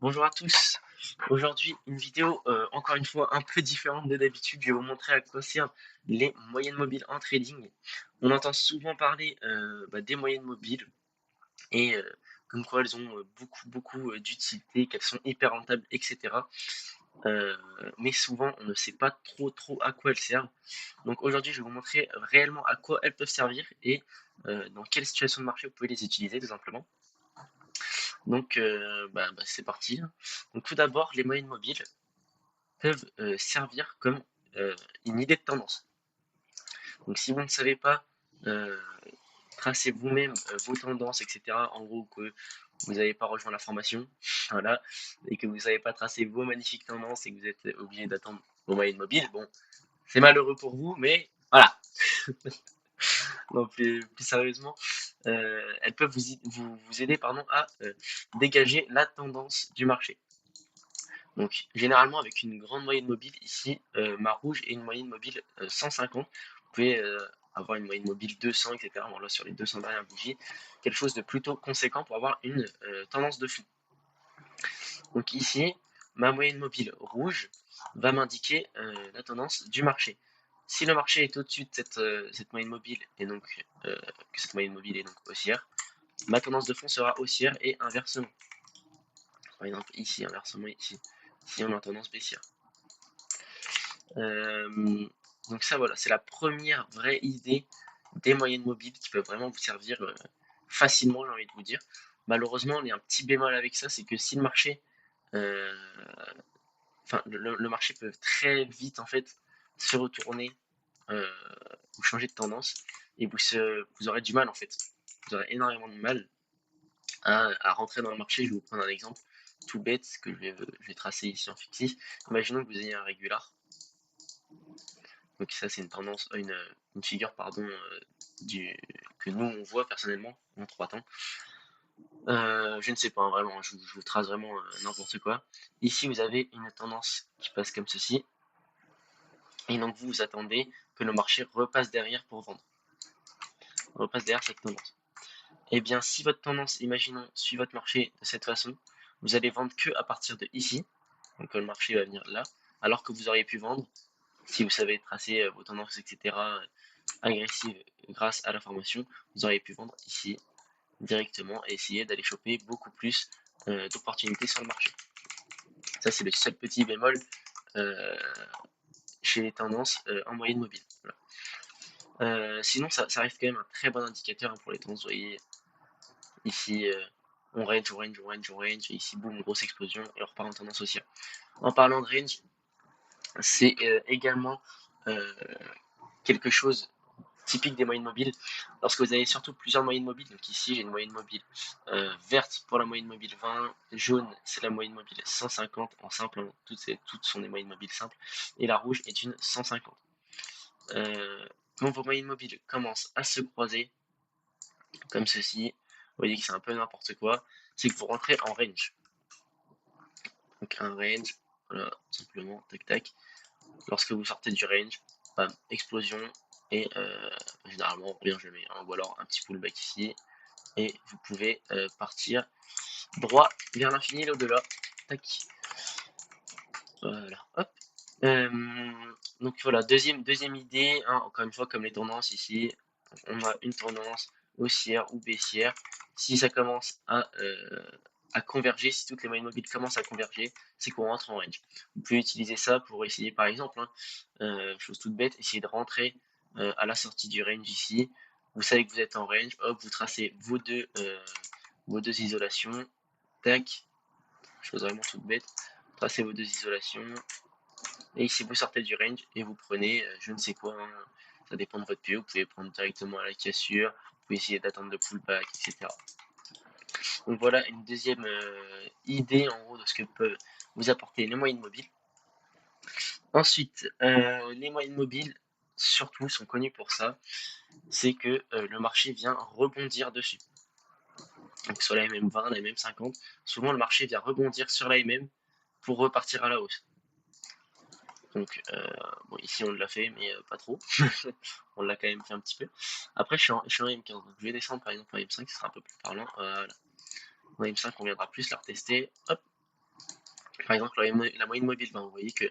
Bonjour à tous. Aujourd'hui, une vidéo encore une fois un peu différente de d'habitude. Je vais vous montrer à quoi servent les moyennes mobiles en trading. On entend souvent parler des moyennes mobiles et comme quoi elles ont beaucoup d'utilité, qu'elles sont hyper rentables, etc. Euh, mais souvent, on ne sait pas trop à quoi elles servent. Donc aujourd'hui, je vais vous montrer réellement à quoi elles peuvent servir et dans quelle situation de marché vous pouvez les utiliser tout simplement. Donc c'est parti. Donc tout d'abord, les moyennes mobiles peuvent servir comme une idée de tendance. Donc si vous ne savez pas euh, tracer vous-même vos tendances, etc., en gros que vous n'avez pas rejoint la formation, voilà, et que vous ne savez pas tracer vos magnifiques tendances et que vous êtes obligé d'attendre vos moyennes mobiles, bon, c'est malheureux pour vous, mais voilà. Non, plus sérieusement, elles peuvent vous aider pardon, à dégager la tendance du marché. Donc généralement avec une grande moyenne mobile, ici ma rouge et une moyenne mobile 150, vous pouvez avoir une moyenne mobile 200, etc. Bon, là sur les 200 dernières bougies, quelque chose de plutôt conséquent pour avoir une tendance de fond. Donc ici, ma moyenne mobile rouge va m'indiquer la tendance du marché. Si le marché est au-dessus de cette moyenne mobile et donc que cette moyenne mobile est donc haussière, ma tendance de fond sera haussière et inversement. Par exemple ici, inversement ici. Si on a tendance baissière. Euh, donc ça voilà, c'est la première vraie idée des moyennes mobiles qui peuvent vraiment vous servir facilement, j'ai envie de vous dire. Malheureusement, il y a un petit bémol avec ça, c'est que si le marché, euh, enfin le marché peut très vite en fait se retourner euh, ou changer de tendance et vous aurez du mal en fait. Vous aurez énormément de mal à rentrer dans le marché. Je vais vous prendre un exemple tout bête que je vais tracer ici en fictif. Imaginons que vous ayez un régular. Donc ça c'est une tendance, une figure pardon, que nous on voit personnellement en 3 temps. Je ne sais pas, hein, vraiment, je vous trace vraiment n'importe quoi. Ici vous avez une tendance qui passe comme ceci, et donc vous attendez que le marché repasse derrière pour vendre. Repasse derrière cette tendance. Et bien si votre tendance, imaginons, suit votre marché de cette façon, vous allez vendre que à partir de ici, donc le marché va venir là, alors que vous auriez pu vendre, si vous savez tracer vos tendances, etc., agressive grâce à la formation, vous auriez pu vendre ici directement et essayer d'aller choper beaucoup plus d'opportunités sur le marché. Ça, c'est le seul petit bémol euh, chez les tendances en moyenne mobile. Voilà. Sinon, ça reste quand même un très bon indicateur pour les tendances. Vous voyez, ici, on range, et ici, boum, grosse explosion, et on repart en tendance haussière. En parlant de range, c'est également euh, quelque chose typique des moyennes mobiles, lorsque vous avez surtout plusieurs moyennes mobiles. Donc ici j'ai une moyenne mobile verte pour la moyenne mobile 20, jaune c'est la moyenne mobile 150 en simple, hein. Toutes sont des moyennes mobiles simples, et la rouge est une 150. Quand vos moyennes mobiles commencent à se croiser comme ceci, vous voyez que c'est un peu n'importe quoi, c'est que vous rentrez en range. Donc un range, voilà, simplement, tac tac. Lorsque vous sortez du range, bam, explosion, et généralement on revient jamais, hein, ou alors un petit pullback ici, et vous pouvez partir droit vers l'infini et l'au-delà. Tac. Voilà. Hop. Donc voilà, deuxième idée, hein, encore une fois, comme les tendances ici, on a une tendance haussière ou baissière. Si ça commence à converger, si toutes les moyennes mobiles commencent à converger, c'est qu'on rentre en range. Vous pouvez utiliser ça pour essayer, par exemple, hein, chose toute bête, essayer de rentrer à la sortie du range ici. Vous savez que vous êtes en range, hop, vous tracez vos deux isolations, tac, chose vraiment toute bête, tracez vos deux isolations, et ici vous sortez du range et vous prenez je ne sais quoi, hein, ça dépend de votre PO, vous pouvez prendre directement à la cassure, vous pouvez essayer d'attendre le pullback, etc. Donc voilà une deuxième idée en gros de ce que peuvent vous apporter les moyennes mobiles. Ensuite, les moyennes mobiles surtout sont connues pour ça, c'est que le marché vient rebondir dessus. Donc sur la MM20, la MM50, souvent le marché vient rebondir sur la MM pour repartir à la hausse. Donc bon, ici on l'a fait, mais pas trop. On l'a quand même fait un petit peu. Après, je suis en M15, donc je vais descendre par exemple en M5, ce sera un peu plus parlant. Voilà. En M5, on viendra plus la retester. Hop. Par exemple, la moyenne mobile 20, vous voyez que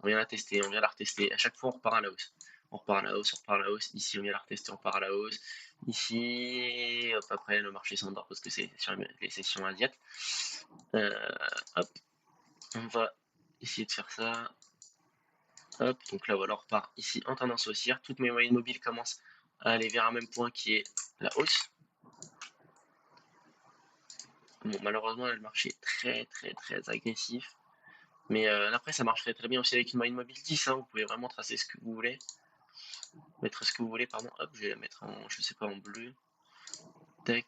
on vient la tester, on vient la retester. À chaque fois, on repart à la hausse. On repart à la hausse, on repart à la hausse. Ici, on vient la retester, on repart à la hausse. Ici, hop, après, le marché s'endort parce que c'est sur les sessions asiatiques. Hop, on va essayer de faire ça. Hop, donc là, voilà, on repart ici en tendance haussière. Toutes mes moyennes mobiles commencent à aller vers un même point qui est la hausse. Bon, malheureusement, le marché est très agressif. Mais après, ça marcherait très bien aussi avec une moyenne mobile 10. Hein. Vous pouvez vraiment tracer ce que vous voulez. Mettre ce que vous voulez, pardon. Hop, je vais la mettre en, je sais pas, en bleu. Tac,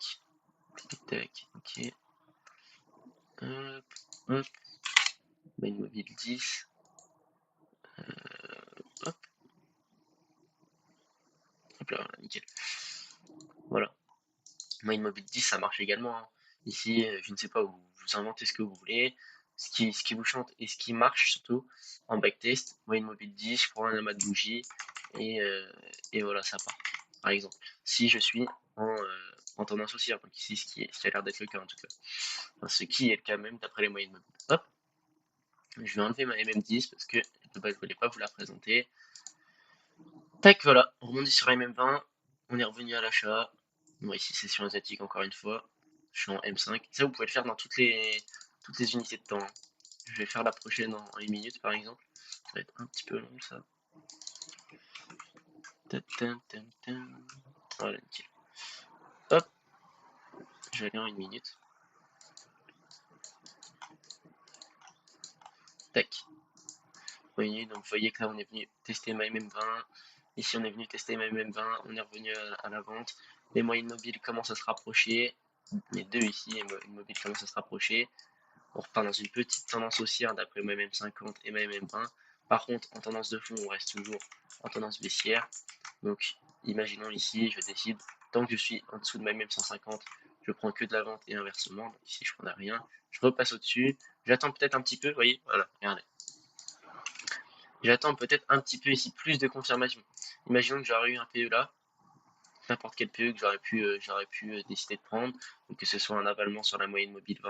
tac, ok. Hop, hop. Moyenne mobile 10. Hop, hop là, nickel. Voilà. Moyenne mobile 10, ça marche également. Hein. Ici, je ne sais pas, vous inventez ce que vous voulez. Ce qui vous chante et ce qui marche surtout en backtest. Moyenne mobile 10, je prends un amas de bougies et voilà, ça part. Par exemple, si je suis en tendance haussière, donc ici, ce qui a l'air d'être le cas en tout cas. Enfin, ce qui est le cas même d'après les moyennes mobiles. Hop, je vais enlever ma MM10 parce que de base, je ne voulais pas vous la présenter. Tac, voilà, on rebondit sur MM20, on est revenu à l'achat. Bon, ici, c'est sur asiatique encore une fois. Je suis en M5. Ça, vous pouvez le faire dans toutes les unités de temps. Hein. Je vais faire la prochaine en 1 minute par exemple. Ça va être un petit peu long ça. Voilà, nickel. Hop, je vais aller en 1 minute. Tac. Oui, donc vous voyez que là on est venu tester ma MM20. Ici on est venu tester ma MM20. On est revenu à la vente. Les moyennes mobiles commencent à se rapprocher. Les deux ici, les moyennes mobiles commencent à se rapprocher. On repart dans une petite tendance haussière d'après ma MM50 et ma MM20. Par contre, en tendance de fond, on reste toujours en tendance baissière. Donc, imaginons ici, je décide, tant que je suis en dessous de ma MM150, je prends que de la vente et inversement. Donc ici, je prends rien. Je repasse au-dessus. J'attends peut-être un petit peu, vous voyez, voilà, regardez. J'attends peut-être un petit peu ici plus de confirmation. Imaginons que j'aurais eu un PE là, n'importe quel PE que j'aurais pu décider de prendre, donc que ce soit un avalement sur la moyenne mobile 20,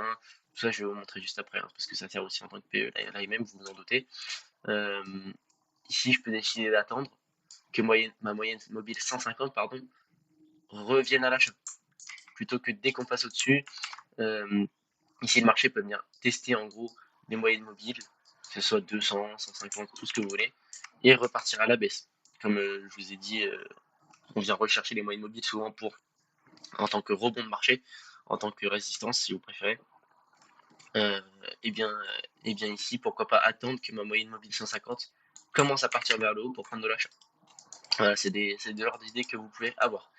tout ça je vais vous montrer juste après, hein, parce que ça sert aussi en tant que PE, là même vous vous en doutez. Euh, Ici je peux décider d'attendre que ma moyenne mobile 150 pardon, revienne à l'achat, plutôt que dès qu'on passe au-dessus, ici le marché peut venir tester en gros les moyennes mobiles, que ce soit 200, 150, tout ce que vous voulez, et repartir à la baisse. Comme je vous ai dit, on vient rechercher les moyennes mobiles souvent en tant que rebond de marché, en tant que résistance si vous préférez. Euh, et, bien, et bien ici, pourquoi pas attendre que ma moyenne mobile 150 commence à partir vers le haut pour prendre de l'achat. Voilà, c'est de l'ordre d'idées que vous pouvez avoir.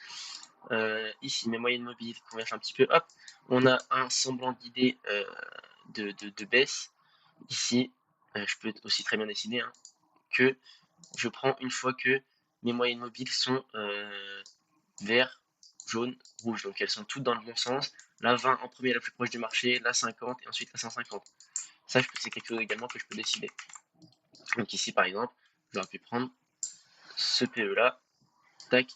Ici, mes moyennes mobiles convergent un petit peu. Hop, on a un semblant d'idée de baisse. Ici, je peux aussi très bien décider hein, que je prends une fois que mes moyennes mobiles sont vert, jaune, rouge. Donc elles sont toutes dans le bon sens. La 20 en premier, la plus proche du marché, la 50 et ensuite la 150. Ça, c'est quelque chose également que je peux décider. Donc ici, par exemple, j'aurais pu prendre ce PE là. Tac,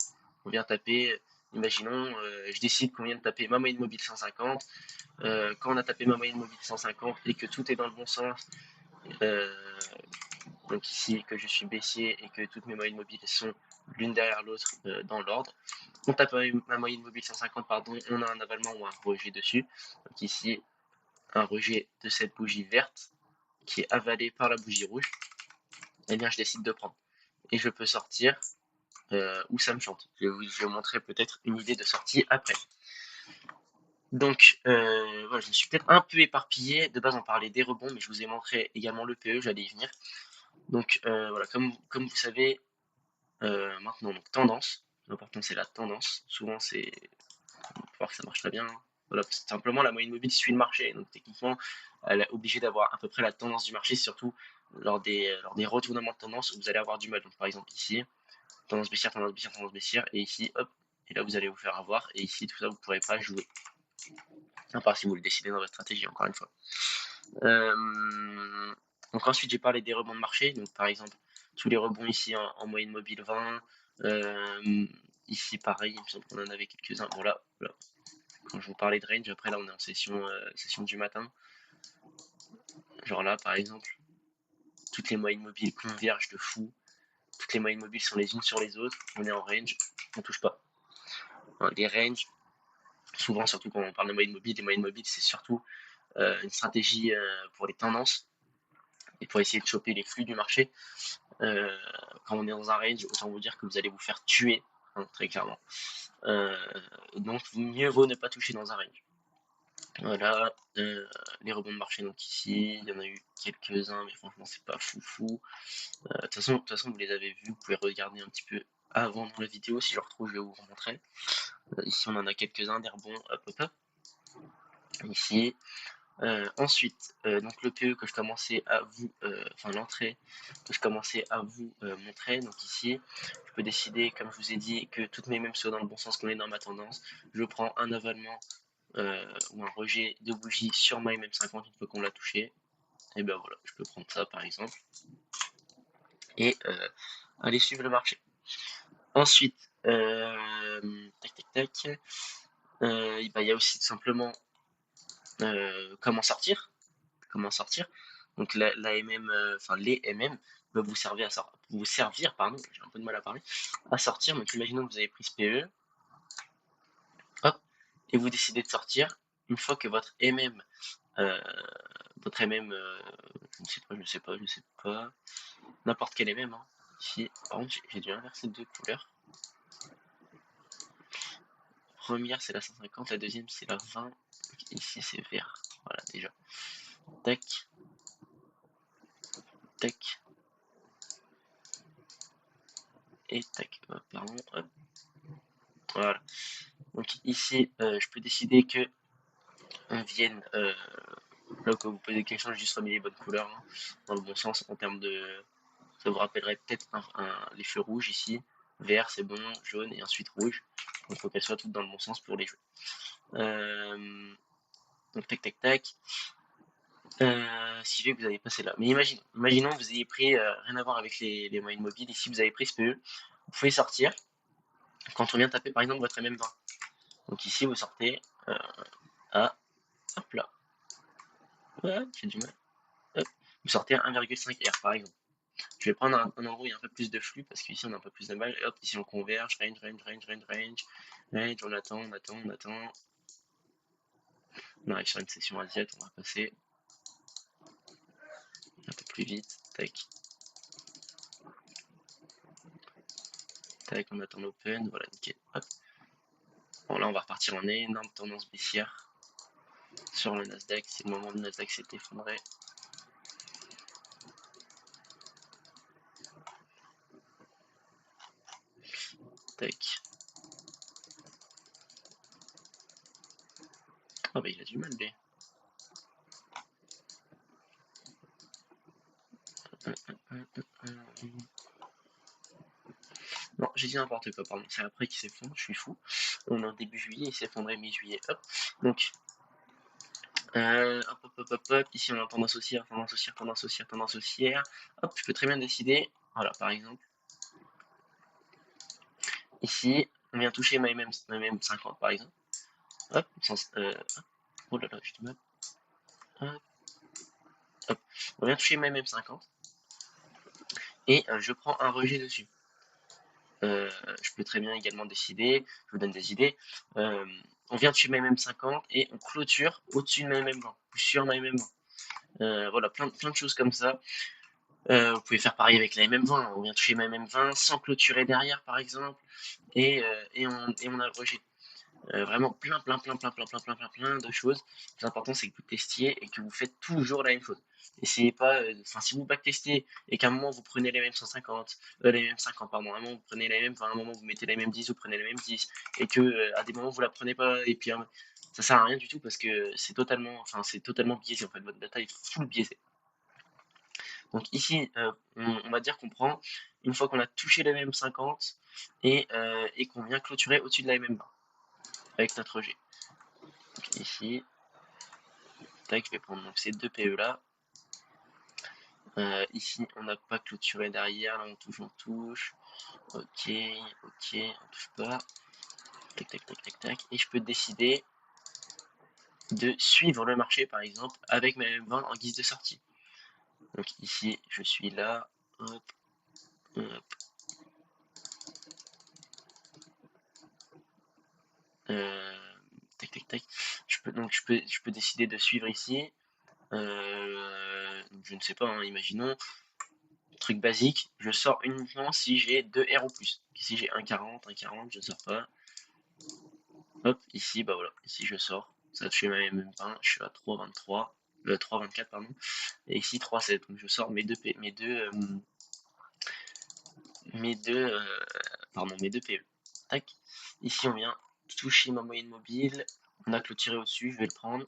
on vient taper. Imaginons, je décide qu'on vient de taper ma moyenne mobile 150. Quand on a tapé ma moyenne mobile 150 et que tout est dans le bon sens, euh, donc ici que je suis baissier et que toutes mes moyennes mobiles sont l'une derrière l'autre dans l'ordre, on tape ma moyenne mobile 150, pardon, on a un avalement ou un rejet dessus. Donc ici, un rejet de cette bougie verte qui est avalée par la bougie rouge. Et bien, je décide de prendre. Et je peux sortir où ça me chante. Je vais vous montrer peut-être une idée de sortie après. Donc, voilà, je me suis peut-être un peu éparpillé. De base, on parlait des rebonds, mais je vous ai montré également le PE, j'allais y venir. Donc, voilà, comme vous savez, maintenant, donc tendance. L'important, c'est la tendance. Souvent, c'est voir que ça marche très bien. Voilà, parce que simplement la moyenne mobile suit le marché, donc techniquement elle est obligée d'avoir à peu près la tendance du marché, surtout lors des retournements de tendance où vous allez avoir du mal. Donc par exemple ici, tendance baissière, tendance baissière, tendance baissière, et ici hop, et là vous allez vous faire avoir, et ici tout ça vous ne pourrez pas jouer. À part si vous le décidez dans votre stratégie, encore une fois. Donc ensuite j'ai parlé des rebonds de marché, donc par exemple tous les rebonds ici en moyenne mobile 20, ici pareil, il me semble qu'on en avait quelques-uns. Bon là, quand je vous parlais de range, après là on est en session du matin. Genre là, par exemple, toutes les moyennes mobiles convergent de fou. Toutes les moyennes mobiles sont les unes sur les autres. On est en range, on touche pas. Hein, les ranges, souvent, surtout quand on parle de moyennes mobiles, les moyennes mobiles, c'est surtout une stratégie pour les tendances et pour essayer de choper les flux du marché. Quand on est dans un range, autant vous dire que vous allez vous faire tuer, hein, très clairement. Donc mieux vaut ne pas toucher dans un range. Voilà, les rebonds de marché donc ici, il y en a eu quelques-uns, mais franchement c'est pas foufou. De toute façon vous les avez vus, vous pouvez regarder un petit peu avant dans la vidéo, si je retrouve je vais vous montrer. Ici on en a quelques-uns, des rebonds, hop hop hop. Ici, ensuite, donc le PE que je commençais à vous, enfin l'entrée que je commençais à vous montrer, donc ici, je peux décider, comme je vous ai dit, que toutes mes mêmes soient dans le bon sens, qu'on est dans ma tendance. Je prends un avalement ou un rejet de bougie sur ma MM50 une fois qu'on l'a touché. Et ben voilà, je peux prendre ça par exemple et aller suivre le marché. Ensuite, tac tac tac, il y a aussi tout simplement comment sortir. Comment sortir. Donc la MM, enfin les MM peuvent vous servir, pardon, j'ai un peu de mal à parler, à sortir. Donc imaginons que vous avez pris ce PE, hop, et vous décidez de sortir. Une fois que votre MM, je ne sais pas, n'importe quel MM, hein. Ici, par contre, j'ai dû inverser deux couleurs. Première c'est la 150, la deuxième c'est la 20. Ici c'est vert, voilà déjà. Tac, tac, et tac, pardon, hop. Voilà. Donc ici, je peux décider que on vienne, là quand vous posez des questions, j'ai juste remis les bonnes couleurs, hein, dans le bon sens en termes de. Ça vous rappellerait peut-être les feux rouges ici. Vert c'est bon, jaune et ensuite rouge. Donc il faut qu'elles soient toutes dans le bon sens pour les jouer. Donc tac tac tac. Si je veux que vous avez passé là. Mais imaginons que vous ayez pris, rien à voir avec les moyennes mobiles, ici vous avez pris ce PE, vous pouvez sortir quand on vient taper par exemple votre MM20. Donc ici vous sortez à, hop là, ouais, j'ai du mal, hop, vous sortez à 1,5 R par exemple. Je vais prendre un endroit où il y a un peu plus de flux parce qu'ici on a un peu plus de balles, et hop, ici on converge, range, on attend, on arrive sur une session asiate, on va passer un peu plus vite, tac, tac, on attend l'open, voilà, nickel, hop. Bon là on va repartir en énorme tendance baissière sur le Nasdaq, c'est le moment où le Nasdaq s'est effondré. Tac. Ah bah il a du mal lui. Non, j'ai dit n'importe quoi, pardon. C'est après qu'il s'effondre, je suis fou. On est en début juillet, il s'effondrait mi-juillet. Hop. Donc, hop, hop, hop, hop, hop. Ici, on a tendance haussière, tendance haussière, tendance haussière, tendance haussière. Hop, je peux très bien décider. Voilà, par exemple. Ici, on vient toucher ma MM50, par exemple. Hop, oh là là, j'ai du mal. Hop, hop. On vient toucher ma MM50. Et je prends un rejet dessus. Je peux très bien également décider, je vous donne des idées, on vient dessus ma MM50 et on clôture au-dessus de ma MM20, ou sur ma MM20. Voilà, plein de choses comme ça. Vous pouvez faire pareil avec la MM20, on vient toucher ma MM20 sans clôturer derrière par exemple, et on a le rejet. Vraiment plein de choses. Le plus important c'est que vous testiez et que vous faites toujours la même chose. Essayez pas, enfin si vous backtestez et qu'à un moment vous prenez les mêmes 150, les mêmes 50 pardon, à un moment vous prenez les mêmes, enfin à un moment vous mettez les mêmes 10, vous prenez les mêmes 10, et que à des moments vous la prenez pas, et puis ça sert à rien du tout parce que c'est totalement biaisé en fait, votre data est full biaisée. Donc ici, on va dire qu'on prend, une fois qu'on a touché la même 50 et qu'on vient clôturer au-dessus de la MM20 avec notre G. Donc ici, tac, je vais prendre donc ces deux PE là. Ici, on n'a pas clôturé derrière, là on touche, on touche. Ok, on touche pas. Tac, tac, tac, tac, tac. Et je peux décider de suivre le marché, par exemple, avec ma M20 en guise de sortie. Donc ici, je suis là, hop, hop. Tac, tac, tac. Je peux décider de suivre ici. Je ne sais pas, hein, imaginons, truc basique, je sors uniquement si j'ai 2 R ou plus. Si j'ai 1,40, je ne sors pas. Hop, ici, bah voilà, ici je sors. Ça fait ma M20, je suis à 3,23, 3,24 pardon. Et ici 3,7. Donc je sors mes deux, mes deux PE. Tac. Ici on vient toucher ma moyenne mobile. On a clôturé au-dessus, je vais le prendre.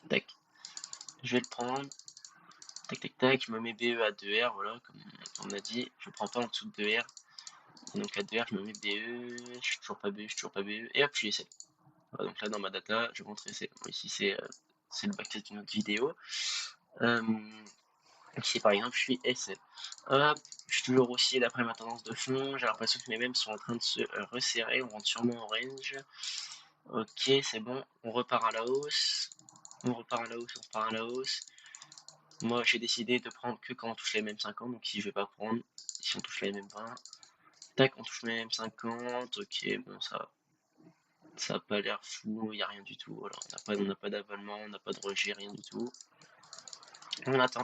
Tac. Je vais le prendre. Tac tac tac, je me mets BE à 2R, voilà, comme on a dit. Je ne prends pas en dessous de 2R. Et donc à 2R, je me mets BE, je suis toujours pas BE, je suis toujours pas BE, et hop, je suis essai. Voilà, donc là dans ma data, je montre essai. Bon, ici c'est le backtest d'une autre vidéo. Ici par exemple, je suis essai. Hop, je suis toujours aussi d'après ma tendance de fond. J'ai l'impression que mes mêmes sont en train de se resserrer. On rentre sûrement en range. Ok, c'est bon. On repart à la hausse. On repart à la hausse, on repart à la hausse. Moi, j'ai décidé de prendre que quand on touche les mêmes 50. Donc ici, je vais pas prendre. Ici, on touche les mêmes 20. Tac, on touche les mêmes 50. Ok, bon, ça a pas l'air fou. Il n'y a rien du tout. Voilà, on n'a pas d'avalement, on n'a pas de rejet, rien du tout. On attend.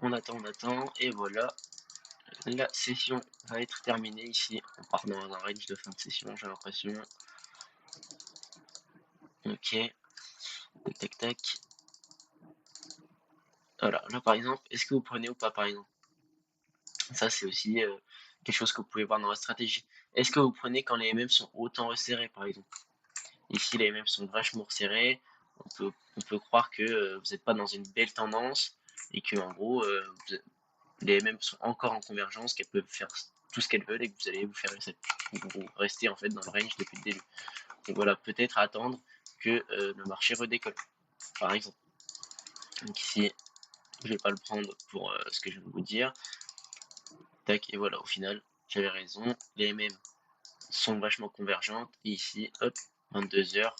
On attend, on attend. Et voilà. La session va être terminée ici. On part dans un range de fin de session, j'ai l'impression. Ok. Tac, tac, tac. Voilà. Là, par exemple, est-ce que vous prenez ou pas, par exemple? Ça, c'est aussi quelque chose que vous pouvez voir dans la stratégie. Est-ce que vous prenez quand les MM sont autant resserrés, par exemple? Ici, les MM sont vachement resserrés. On peut croire que vous n'êtes pas dans une belle tendance et que, en gros, les MM sont encore en convergence, qu'elles peuvent faire tout ce qu'elles veulent et que vous allez vous faire vous restez en fait dans le range depuis le début. Donc voilà, peut-être attendre que le marché redécolle, par exemple. Donc ici, je vais pas le prendre pour ce que je vais vous dire. Tac, et voilà, au final, j'avais raison. Les MM sont vachement convergentes. Et ici, hop, 22h,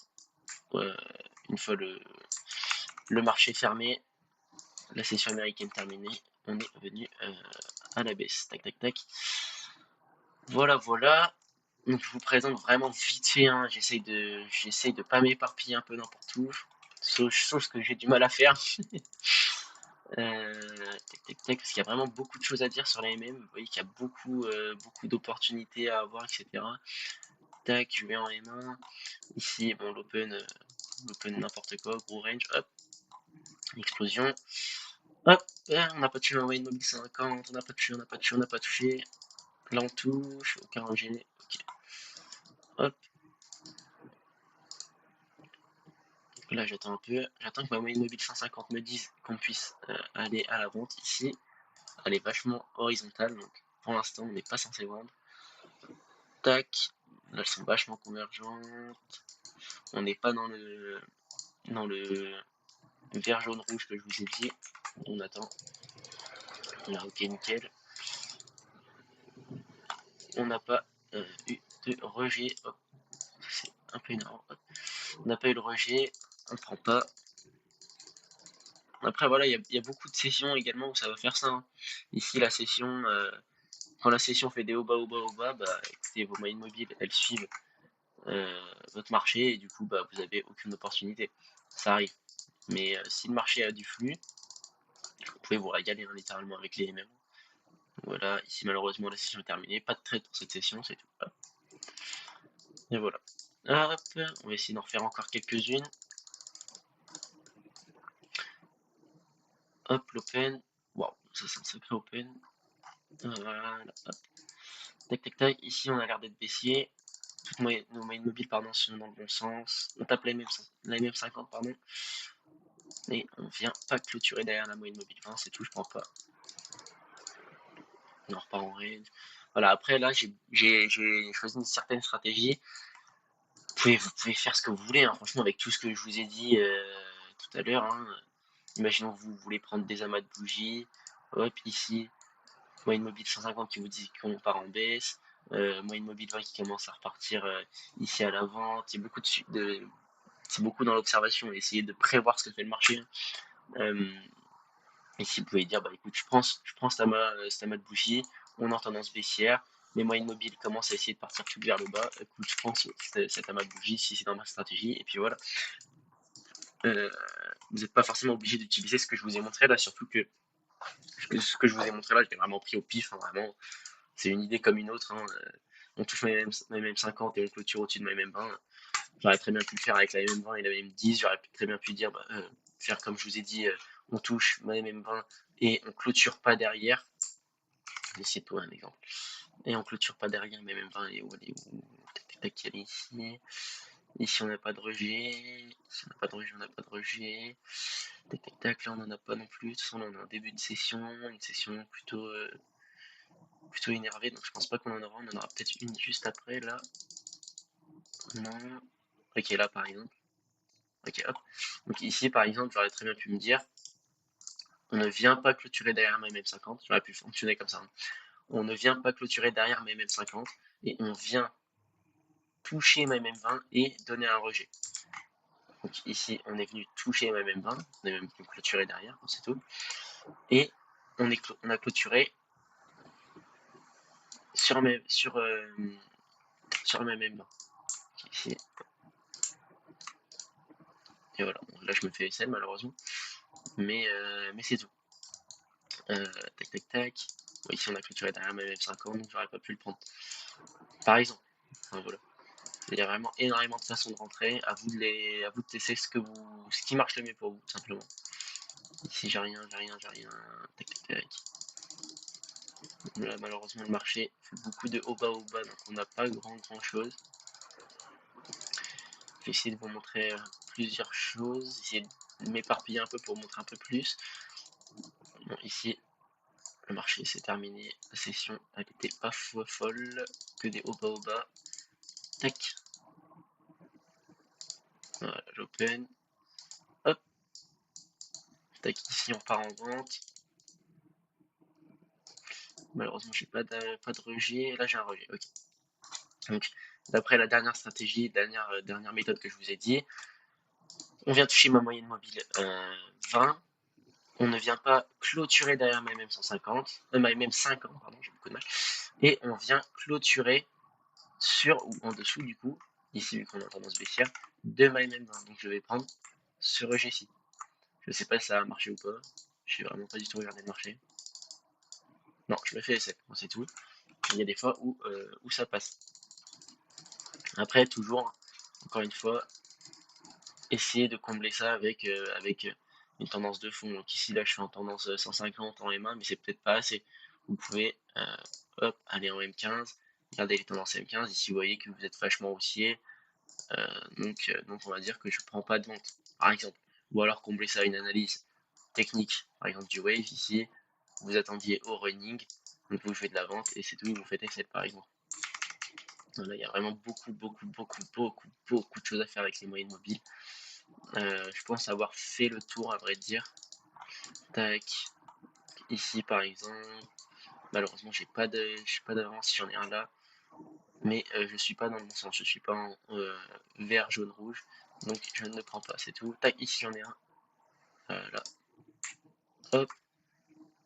une fois le marché fermé, la session américaine terminée, on est venu à la baisse. Tac, tac, tac. Voilà, voilà. Donc je vous présente vraiment vite fait, hein. J'essaye de pas m'éparpiller un peu n'importe où. Chose que j'ai du mal à faire. Tac, tac, tac, parce qu'il y a vraiment beaucoup de choses à dire sur la MM. Vous voyez qu'il y a beaucoup d'opportunités à avoir, etc. Tac, je vais en M1. Ici, bon, l'open n'importe quoi, gros range, hop, explosion. Hop, on n'a pas touché un moyenne mobile 50, on n'a pas touché, on n'a pas touché, on n'a pas touché. Là on touche, aucun rejet, ok. Hop, là j'attends un peu, j'attends que ma moyenne mobile 150 me dise qu'on puisse aller à la vente ici. Elle est vachement horizontale, donc pour l'instant on n'est pas censé vendre. Tac, là elles sont vachement convergentes. On n'est pas dans le vert jaune rouge que je vous ai dit. On attend. Là, ok, nickel. On n'a pas eu de rejet. Hop, c'est un peu énorme. Hop. On n'a pas eu le rejet. On ne prend pas. Après, voilà, il y a beaucoup de sessions également où ça va faire ça, hein. Ici, la session, quand la session fait des hauts bas, bah écoutez, vos moyennes mobiles, elles suivent votre marché et du coup, bah vous avez aucune opportunité. Ça arrive. Mais si le marché a du flux, vous pouvez vous régaler hein, littéralement avec les MM. Voilà, ici malheureusement la session est terminée. Pas de trade pour cette session, c'est tout. Hop. Et voilà. Hop, on va essayer d'en refaire encore quelques-unes. Hop, l'open. Waouh, ça c'est un sacré open. Voilà, hop. Tac, tac, tac. Ici, on a l'air d'être baissier. Toutes nos moyennes mobiles pardon, sont dans le bon sens. On tape la MM50, pardon. Et on vient pas clôturer derrière la moyenne mobile 20, c'est tout, je prends pas. On repart en range. Voilà, après là, j'ai choisi une certaine stratégie. Vous pouvez faire ce que vous voulez, hein. Franchement, avec tout ce que je vous ai dit tout à l'heure. Hein. Imaginons que vous voulez prendre des amas de bougies. Hop, ici, moyenne mobile 150 qui vous dit qu'on part en baisse. moyenne mobile 20 qui commence à repartir ici à la vente. Il y a beaucoup c'est beaucoup dans l'observation, essayer de prévoir ce que fait le marché. Ici, vous pouvez dire, bah écoute, je prends cet amas de bougies, on est en tendance baissière, mes moyennes mobiles commencent à essayer de partir tout vers le bas, écoute, je prends cet amas de bougies si c'est dans ma stratégie, et puis voilà. Vous n'êtes pas forcément obligé d'utiliser ce que je vous ai montré là, surtout que ce que je vous ai montré là, je l'ai vraiment pris au pif, hein, vraiment, c'est une idée comme une autre. Hein, on touche ma MM50 et on clôture au-dessus de ma MM20. J'aurais très bien pu le faire avec la MM20 et la MM10. J'aurais très bien pu dire, faire comme je vous ai dit, on touche ma MM20 et on clôture pas derrière. Je vais essayer de trouver un exemple. Et on clôture pas derrière ma MM20 et où elle est où tac, tac, tac, elle est ici. Ici on n'a pas de rejet. Ici on n'a pas de rejet, on n'a pas de rejet. Tac tac tac, là on n'en a pas non plus. De toute façon là on est en début de session, une session plutôt énervée, donc je pense pas qu'on en aura. On en aura peut-être une juste après là. Non. Ok, là par exemple. Ok, hop. Donc ici par exemple, j'aurais très bien pu me dire, on ne vient pas clôturer derrière ma MM50. J'aurais pu fonctionner comme ça. Hein. On ne vient pas clôturer derrière ma MM50 et on vient toucher ma MM20 et donner un rejet. Donc ici, on est venu toucher ma MM20, on est même venu clôturer derrière, c'est tout. Et on a clôturé sur ma MM20. Ici. Et voilà, bon, là je me fais SL malheureusement, mais c'est tout. Tac tac tac. Bon, ici on a clôturé derrière ma MM50, donc j'aurais pas pu le prendre. Par exemple. Enfin, voilà. Il y a vraiment énormément de façons de rentrer. À vous de tester ce qui marche le mieux pour vous, tout simplement. Ici, j'ai rien, j'ai rien, j'ai rien. Tac, tac, tac. Là, malheureusement, le marché fait beaucoup de haut bas, donc on n'a pas grand chose. Je vais essayer de vous montrer plusieurs choses, essayer de m'éparpiller un peu pour vous montrer un peu plus. Bon, ici, le marché s'est terminé. La session, elle était pas folle, que des hauts bas. Tac. Voilà, j'open. Hop. Tac, ici, on part en vente. Malheureusement, j'ai pas de rejet. Là, j'ai un rejet. Ok. Donc, d'après la dernière stratégie, dernière méthode que je vous ai dit, on vient toucher ma moyenne mobile 20. On ne vient pas clôturer derrière ma MM150, ma MM50, pardon, j'ai beaucoup de mal. Et on vient clôturer sur ou en dessous du coup, ici vu qu'on a tendance baissière, de ma MM20. Donc je vais prendre ce rejet-ci. Je ne sais pas si ça a marché ou pas. Je n'ai vraiment pas du tout regardé le marché. Non, je me fais essai, bon, c'est tout. Il y a des fois où ça passe. Après, toujours, encore une fois, essayer de combler ça avec une tendance de fond. Donc ici, là, je suis en tendance 150 en M1, mais c'est peut-être pas assez. Vous pouvez hop, aller en M15, regardez les tendances M15. Ici, vous voyez que vous êtes vachement haussier. Donc, on va dire que je prends pas de vente, par exemple. Ou alors combler ça à une analyse technique, par exemple du wave. Ici, vous attendiez au running, donc vous faites de la vente et c'est tout, vous faites exit, par exemple. Voilà, il y a vraiment beaucoup de choses à faire avec les moyennes mobiles. Je pense avoir fait le tour, à vrai dire. Tac. Ici, par exemple, malheureusement, j'ai pas d'avance si j'en ai un là. Mais je suis pas dans le bon sens, je suis pas en vert, jaune, rouge. Donc je ne prends pas, c'est tout. Tac, ici j'en ai un. Là. Hop.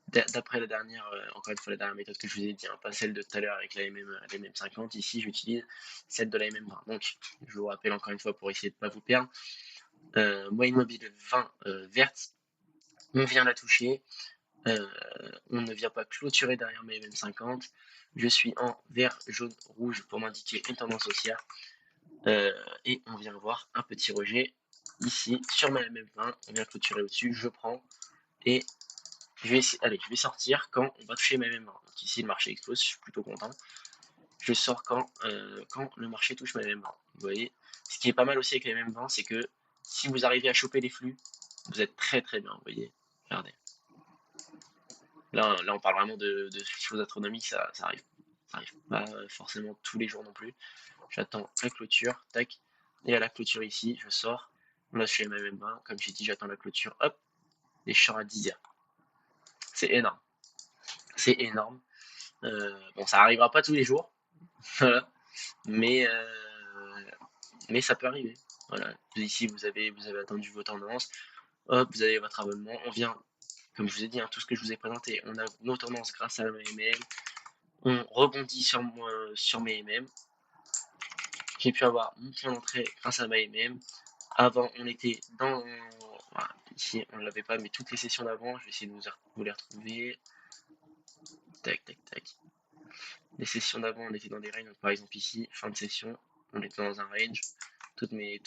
D'après la dernière, encore une fois, la dernière méthode que je vous ai dit, hein, pas celle de tout à l'heure avec la MM50, ici j'utilise celle de la MM20. Donc je vous rappelle encore une fois pour essayer de ne pas vous perdre. Moyenne mobile 20 verte, on vient la toucher. On ne vient pas clôturer derrière mes MM50. Je suis en vert, jaune, rouge pour m'indiquer une tendance haussière. Et on vient voir un petit rejet ici sur ma MM20. On vient clôturer au-dessus. Je prends et je vais sortir quand on va toucher ma MM20. Donc ici, le marché explose. Je suis plutôt content. Je sors quand le marché touche ma MM20. Vous voyez, ce qui est pas mal aussi avec la MM20, c'est que si vous arrivez à choper les flux, vous êtes très bien. Vous voyez, regardez. Là, on parle vraiment de choses astronomiques, ça arrive. Ça arrive pas forcément tous les jours non plus. J'attends la clôture, tac. Et à la clôture ici, je sors. Là, je suis à ma même main. Comme j'ai dit, j'attends la clôture, hop. Et je sors à 10 heures. C'est énorme. C'est énorme. Bon, ça arrivera pas tous les jours. Voilà, mais, mais ça peut arriver. Voilà, ici vous avez attendu vos tendances, hop, vous avez votre abonnement, on vient, comme je vous ai dit, hein, tout ce que je vous ai présenté, on a nos tendances grâce à mes MM, on rebondit sur mes MM, j'ai pu avoir mon point d'entrée grâce à ma MM. Avant, on était dans, voilà, ici on ne l'avait pas, mais toutes les sessions d'avant, je vais essayer de vous les retrouver. Tac, tac, tac. Les sessions d'avant, on était dans des ranges, donc par exemple ici, fin de session, on était dans un range. Toutes mes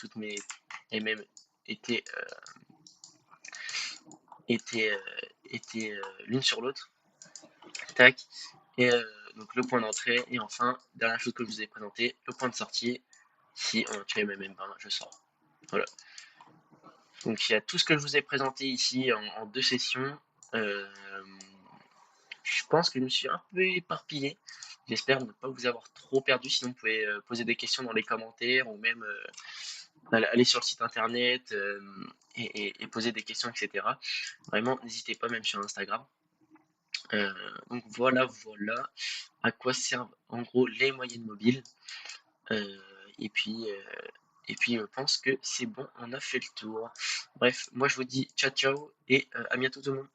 MM étaient, étaient, étaient l'une sur l'autre. Tac. Et donc le point d'entrée. Et enfin, dernière chose que je vous ai présenté, le point de sortie. Si on tire mes MM20, je sors. Voilà. Donc il y a tout ce que je vous ai présenté ici en deux sessions. Euh, je pense que je me suis un peu éparpillé. J'espère ne pas vous avoir trop perdu. Sinon, vous pouvez poser des questions dans les commentaires ou même aller sur le site internet et poser des questions, etc. Vraiment, n'hésitez pas, même sur Instagram. Donc voilà à quoi servent en gros les moyennes mobiles. Euh, et puis, euh, et puis, je pense que c'est bon, on a fait le tour. Bref, moi je vous dis ciao ciao et à bientôt tout le monde.